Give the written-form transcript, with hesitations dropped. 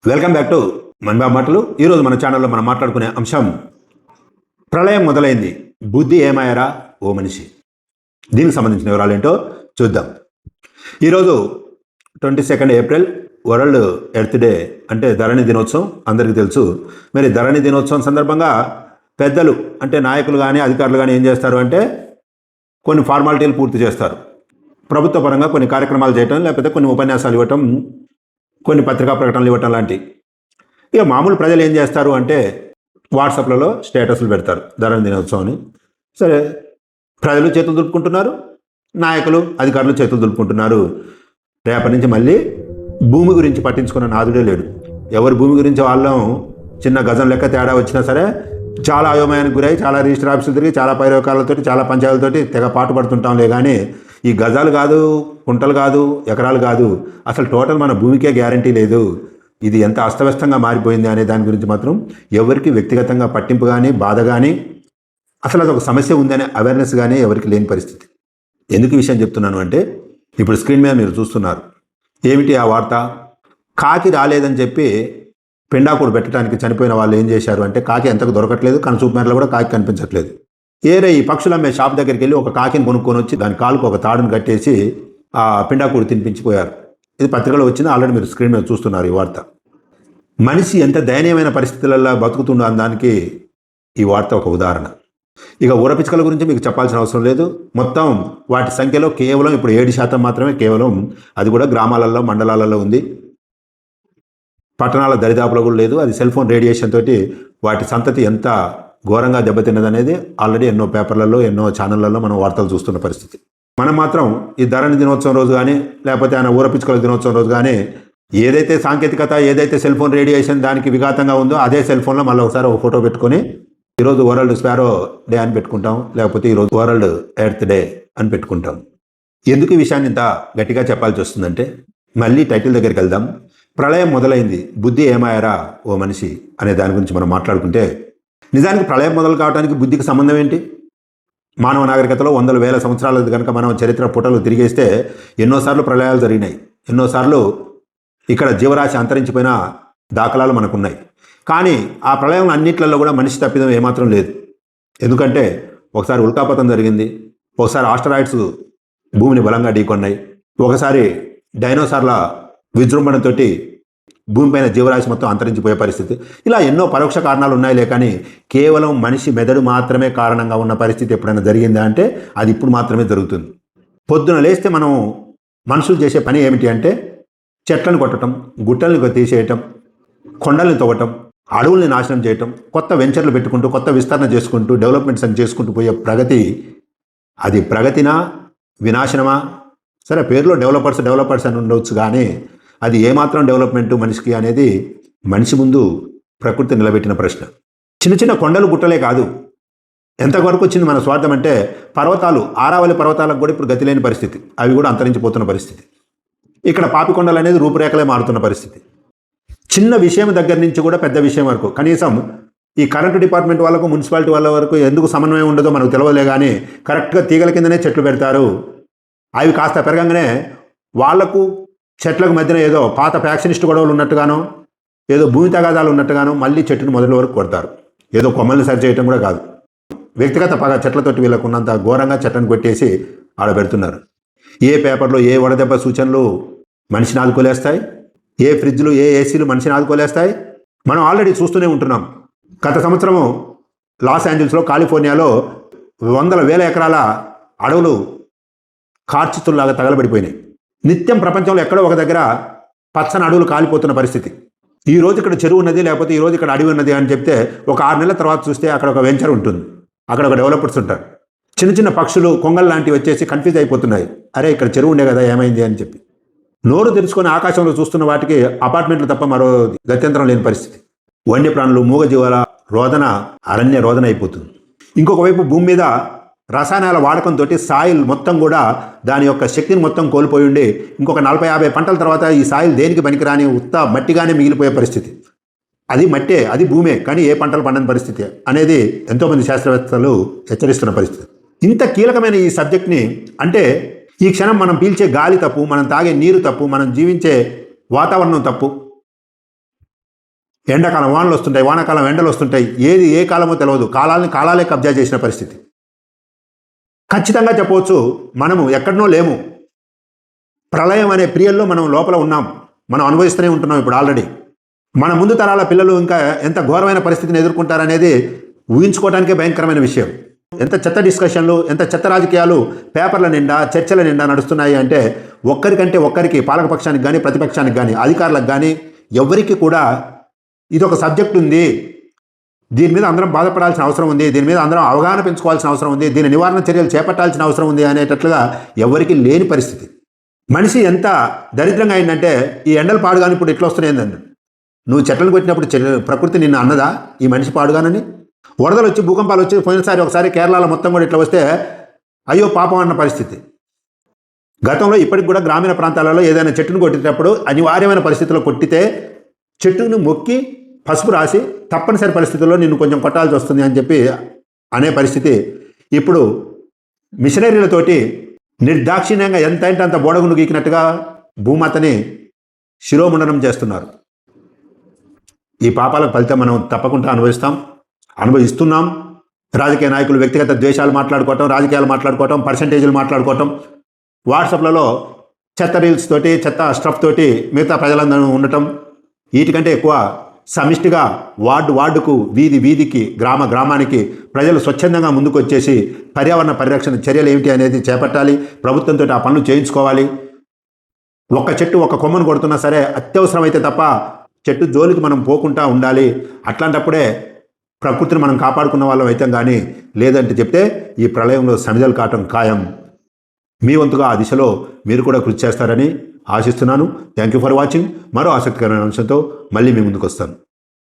Welcome back to మన్బా మాటలు. ఈరోజు మన ఛానల్లో మనం మాట్లాడుకునే అంశం ప్రళయం మొదలైంది, బుద్ధి ఏమాయరా ఓ మనిషి. దీనికి సంబంధించిన వివరాలు ఏంటో చూద్దాం. ఈరోజు 22 ఏప్రిల్ వరల్డ్ ఎర్త్ డే, అంటే ధరణి దినోత్సవం అందరికీ తెలుసు. మరి ధరణి దినోత్సవం సందర్భంగా పెద్దలు అంటే నాయకులు కానీ అధికారులు కానీ ఏం చేస్తారు అంటే కొన్ని ఫార్మాలిటీలు పూర్తి చేస్తారు. ప్రభుత్వ పరంగా కొన్ని కార్యక్రమాలు చేయటం, లేకపోతే కొన్ని ఉపన్యాసాలు ఇవ్వటం, కొన్ని పత్రికా ప్రకటనలు ఇవ్వటం లాంటివి. ఇక మామూలు ప్రజలు ఏం చేస్తారు అంటే వాట్సాప్లలో స్టేటస్లు పెడతారు ధరణి దినోత్సవం అని. సరే, ప్రజలు చేతులు దులుపుకుంటున్నారు, నాయకులు అధికారులు చేతులు దులుపుకుంటున్నారు. రేపటి నుంచి మళ్ళీ భూమి గురించి పట్టించుకున్న నాదుడే లేడు. ఎవరి భూమి గురించి వాళ్ళం చిన్న గజం లెక్క తేడా వచ్చినా సరే చాలా అయోమయానికి గురై, చాలా రిజిస్టర్ ఆఫీసులు తిరిగి, చాలా పైరవకాలతోటి, చాలా పంచాయతీలతోటి తెగ పాటు పడుతుంటాంలే. కానీ ఈ గజాలు కాదు, కుంటలు కాదు, ఎకరాలు కాదు, అసలు టోటల్ మన భూమికే గ్యారంటీ లేదు. ఇది ఎంత అస్తవ్యస్తంగా మారిపోయింది అనే దాని గురించి మాత్రం ఎవరికి వ్యక్తిగతంగా పట్టింపు కానీ, బాధ కానీ, అసలు అది ఒక సమస్య ఉందనే అవేర్నెస్ కానీ ఎవరికి లేని పరిస్థితి. ఎందుకు ఈ విషయం చెప్తున్నాను అంటే, ఇప్పుడు స్క్రీన్ మీద మీరు చూస్తున్నారు. ఏమిటి ఆ వార్త? కాకి రాలేదని చెప్పి పెండాకుడు పెట్టడానికి చనిపోయిన వాళ్ళు ఏం చేశారు అంటే, కాకి ఎంతకు దొరకట్లేదు, కనచూపు మేరలో కూడా కాకి కనిపించట్లేదు. ఈ పక్షులు అమ్మే షాప్ దగ్గరికి వెళ్ళి ఒక కాకిని కొనుక్కొని వచ్చి దాని కాలుకు ఒక తాడును కట్టేసి ఆ పిండాకుడు తినిపించిపోయారు. ఇది పత్రికలో వచ్చింది, ఆల్రెడీ మీరు స్క్రీన్ మీద చూస్తున్నారు ఈ వార్త. మనిషి ఎంత దయనీయమైన పరిస్థితులలో బతుకుతుండో దానికి ఈ వార్త ఒక ఉదాహరణ. ఇక ఊరపిచ్చుకల గురించి మీకు చెప్పాల్సిన అవసరం లేదు. మొత్తం వాటి సంఖ్యలో కేవలం ఇప్పుడు 7% మాత్రమే, కేవలం అది కూడా గ్రామాలలో, మండలాలలో ఉంది. పట్టణాల దరిదాపులో కూడా లేదు. అది సెల్ ఫోన్ రేడియేషన్ తోటి వాటి సంతతి ఎంత ఘోరంగా దెబ్బతిన్నదనేది ఆల్రెడీ ఎన్నో పేపర్లలో, ఎన్నో ఛానళ్లలో మనం వార్తలు చూస్తున్న పరిస్థితి. మనం మాత్రం ఈ ధరణి దినోత్సవం రోజు కానీ, లేకపోతే ఆయన ఊరపిచ్చుకల దినోత్సవం రోజు కానీ ఏదైతే సాంకేతికత, ఏదైతే సెల్ ఫోన్ రేడియేషన్ దానికి విఘాతంగా ఉందో అదే సెల్ ఫోన్లో మళ్ళీ ఒకసారి ఒక ఫోటో పెట్టుకొని ఈరోజు వరల్డ్ స్పారో డే అని పెట్టుకుంటాం, లేకపోతే ఈరోజు వరల్డ్ ఎర్త్ డే అని పెట్టుకుంటాం. ఎందుకు ఈ విషయాన్ని ఇంత గట్టిగా చెప్పాల్సి వస్తుందంటే, మళ్ళీ టైటిల్ దగ్గరికి వెళ్దాం. ప్రళయం మొదలైంది, బుద్ధి ఏమాయరా ఓ మనిషి అనే దాని గురించి మనం మాట్లాడుకుంటే, నిజానికి ప్రళయం మొదలు కావడానికి బుద్ధికి సంబంధం ఏంటి? మానవ నాగరికతలో వందల వేల సంవత్సరాలది కనుక మనం చరిత్ర పుటలు తిరిగేస్తే ఎన్నోసార్లు ప్రళయాలు జరిగినాయి, ఎన్నోసార్లు ఇక్కడ జీవరాశి అంతరించిపోయిన దాఖలాలు మనకున్నాయి. కానీ ఆ ప్రళయం అన్నిట్లలో కూడా మనిషి తప్పిదం ఏమాత్రం లేదు. ఎందుకంటే ఒకసారి ఉల్కాపతం జరిగింది, ఒకసారి ఆస్టరాయిడ్స్ భూమిని బలంగా ఢీకొన్నాయి, ఒకసారి డైనోసార్ల విజృంభణతోటి భూమిపైన జీవరాశి మొత్తం అంతరించిపోయే పరిస్థితి. ఇలా ఎన్నో పరోక్ష కారణాలు ఉన్నాయిలే, కానీ కేవలం మనిషి మెదడు మాత్రమే కారణంగా ఉన్న పరిస్థితి ఎప్పుడైనా జరిగిందా అంటే అది ఇప్పుడు మాత్రమే జరుగుతుంది. పొద్దున లేస్తే మనం మనుషులు చేసే పని ఏమిటి అంటే చెట్లను కొట్టడం, గుట్టలను తీసేయటం, కొండల్ని తవ్వటం, అడవుల్ని నాశనం చేయటం, కొత్త వెంచర్లు పెట్టుకుంటూ, కొత్త విస్తరణ చేసుకుంటూ, డెవలప్మెంట్స్ అని చేసుకుంటూ పోయే ప్రగతి. అది ప్రగతినా వినాశనమా? సరే, పేరులో డెవలపర్స్ అని ఉండవచ్చు, కానీ అది ఏమాత్రం డెవలప్మెంటు మనిషికి అనేది మనిషి ముందు ప్రకృతి నిలబెట్టిన ప్రశ్న. చిన్న చిన్న కొండలు గుట్టలే కాదు, ఎంతవరకు వచ్చింది మన స్వార్థం అంటే పర్వతాలు, ఆరావళి పర్వతాలకు కూడా ఇప్పుడు గతి లేని పరిస్థితి, అవి కూడా అంతరించిపోతున్న పరిస్థితి. ఇక్కడ పాపికొండలు అనేది రూపురేఖలే మారుతున్న పరిస్థితి. చిన్న విషయం దగ్గర నుంచి కూడా పెద్ద విషయం వరకు, కనీసం ఈ కరెంటు డిపార్ట్మెంట్ వాళ్ళకు, మున్సిపాలిటీ వాళ్ళ వరకు ఎందుకు సమన్వయం ఉండదో మనకు తెలియలే, కానీ కరెక్ట్గా తీగల కిందనే చెట్లు పెడతారు. అవి కాస్త పెరగంగానే వాళ్లకు చెట్లకు మధ్యన ఏదో పాత ఫ్యాక్షనిస్ట్ గొడవలు ఉన్నట్టుగానో, ఏదో భూమి తగాదాలు ఉన్నట్టుగానో మళ్ళీ చెట్టును మొదటి వరకు కొడతారు. ఏదో కొమ్మల్ని సరి చేయటం కూడా కాదు, వ్యక్తిగత పగ చెట్లతోటి వీళ్ళకు ఉన్నంత ఘోరంగా చెట్లను కొట్టేసి ఆడ పెడుతున్నారు. ఏ పేపర్లో ఏ వడదెబ్బ సూచనలు మనిషిని ఆదుకోలేస్తాయి, ఏ ఫ్రిడ్జ్లు, ఏ ఏసీలు మనిషిని ఆదుకోలేస్తాయి. మనం ఆల్రెడీ చూస్తూనే ఉంటున్నాం. గత సంవత్సరము లాస్ ఏంజల్స్లో, కాలిఫోర్నియాలో వందల వేల ఎకరాల అడవులు కార్చితుల్లాగా తగలబడిపోయినాయి. నిత్యం ప్రపంచంలో ఎక్కడో ఒక దగ్గర పచ్చని అడవులు కాలిపోతున్న పరిస్థితి. ఈరోజు ఇక్కడ చెరువు ఉన్నది, లేకపోతే ఈరోజు ఇక్కడ అడవి ఉన్నది అని చెప్తే ఒక 6 నెలల తర్వాత చూస్తే అక్కడ ఒక వెంచర్ ఉంటుంది, అక్కడ ఒక డెవలపర్స్ ఉంటారు. చిన్న చిన్న పక్షులు, కొంగల్ లాంటివి వచ్చేసి కన్ఫ్యూజ్ అయిపోతున్నాయి, అరే ఇక్కడ చెరువు ఉండే కదా ఏమైంది అని చెప్పి. నోరు తెరుచుకొని ఆకాశంలో చూస్తున్న వాటికి అపార్ట్మెంట్లు తప్ప మరో గత్యంతరం లేని పరిస్థితి. వన్యప్రాణులు, మూగజీవాల రోదన అరణ్య రోదన అయిపోతుంది. ఇంకొక వైపు భూమి మీద రసాయనాల వాడకంతో సాయిల్ మొత్తం కూడా దాని యొక్క శక్తిని మొత్తం కోల్పోయి ఉండి ఇంకొక 40-50 పంటల తర్వాత ఈ సాయిల్ దేనికి పనికిరాని ఉత్త మట్టిగానే మిగిలిపోయే పరిస్థితి. అది మట్టే, అది భూమే, కానీ ఏ పంటలు పండని పరిస్థితి అనేది ఎంతోమంది శాస్త్రవేత్తలు హెచ్చరిస్తున్న పరిస్థితి. ఇంత కీలకమైన ఈ సబ్జెక్ట్ని, అంటే ఈ క్షణం మనం పీల్చే గాలి తప్పు, మనం తాగే నీరు తప్పు, మనం జీవించే వాతావరణం తప్పు, ఎండాకాలం వానలు వస్తుంటాయి, వానాకాలం ఎండలు వస్తుంటాయి. ఏది ఏ కాలమో తెలియదు. కాలాలే కబ్జా చేసిన పరిస్థితి. ఖచ్చితంగా చెప్పవచ్చు, మనము ఎక్కడనో లేము. ప్రళయం అనే ప్రియల్లో మనం లోపల ఉన్నాం. మనం అనుభవిస్తూనే ఉంటున్నాం ఇప్పుడు ఆల్రెడీ. మన ముందు తరాల పిల్లలు ఇంకా ఎంత ఘోరమైన పరిస్థితిని ఎదుర్కొంటారనేది ఊహించుకోవడానికే భయంకరమైన విషయం. ఎంత చెత్త డిస్కషన్లు, ఎంత చెత్త రాజకీయాలు పేపర్ల నిండా, చర్చల నిండా నడుస్తున్నాయి అంటే ఒక్కరికంటే ఒక్కరికి, పాలకపక్షానికి కానీ ప్రతిపక్షానికి కానీ అధికారులకు కానీ ఎవరికి కూడా ఇదొక సబ్జెక్ట్ ఉంది, దీని మీద అందరం బాధపడాల్సిన అవసరం ఉంది, దీని మీద అందరం అవగాహన పెంచుకోవాల్సిన అవసరం ఉంది, దీని నివారణ చర్యలు చేపట్టాల్సిన అవసరం ఉంది అనేటట్లుగా ఎవరికి లేని పరిస్థితి. మనిషి ఎంత దరిద్రంగా అయిందంటే ఈ ఎండలు పాడుగాని ఇప్పుడు ఇట్లా వస్తున్నాయిందండి. నువ్వు చెట్లను కొట్టినప్పుడు ప్రకృతి నిన్ను అన్నదా ఈ మనిషి పాడుగానని? వరదలు వచ్చి, భూకంపాలు వచ్చి, పోయినసారి ఒకసారి కేరళలో మొత్తం కూడా ఇట్లా వస్తే అయ్యో పాపం అన్న పరిస్థితి. గతంలో ఇప్పటికి కూడా గ్రామీణ ప్రాంతాలలో ఏదైనా చెట్టును కొట్టేటప్పుడు అనివార్యమైన పరిస్థితుల్లో కొట్టితే చెట్టును మొక్కి పసుపు రాసి తప్పనిసరి పరిస్థితుల్లో నిన్ను కొంచెం కొట్టాల్సి వస్తుంది అని చెప్పి అనే పరిస్థితి ఇప్పుడు మిషనరీలతోటి నిర్దాక్షిణ్యంగా ఎంత అంటే అంత బోడగుండు గీకినట్టుగా భూమాతని శిరోముండనం చేస్తున్నారు. ఈ పాపాలకు ఫలితం మనం తప్పకుండా అనుభవిస్తున్నాం. రాజకీయ నాయకులు వ్యక్తిగత ద్వేషాలు మాట్లాడుకోవటం, రాజకీయాలు మాట్లాడుకోవటం, పర్సంటేజీలు మాట్లాడుకోవటం, వాట్సాప్లలో చెత్త రీల్స్ తోటి, చెత్త స్టఫ్ తోటి మిగతా ప్రజలందరూ ఉండటం, వీటికంటే ఎక్కువ సమిష్టిగా వార్డుకు, వీధికి, గ్రామానికి ప్రజలు స్వచ్ఛందంగా ముందుకు వచ్చేసి పర్యావరణ పరిరక్షణ చర్యలు ఏమిటి అనేది చేపట్టాలి. ప్రభుత్వంతో ఆ పనులు చేయించుకోవాలి. ఒక్క చెట్టు ఒక్క కొమ్మను కొడుతున్నా సరే అత్యవసరమైతే తప్ప చెట్టు జోలికి మనం పోకుండా ఉండాలి. అట్లాంటప్పుడే ప్రకృతిని మనం కాపాడుకున్న వాళ్ళం అయితే కానీ, లేదంటే చెప్తే ఈ ప్రళయంలో సమిధలు కావటం ఖాయం. మీ వంతుగా ఆ దిశలో మీరు కూడా కృషి చేస్తారని ఆశిస్తున్నాను. Thank you for watching. మరో ఆసక్తికరమైన అంశంతో మళ్ళీ మీ ముందుకు వస్తాను.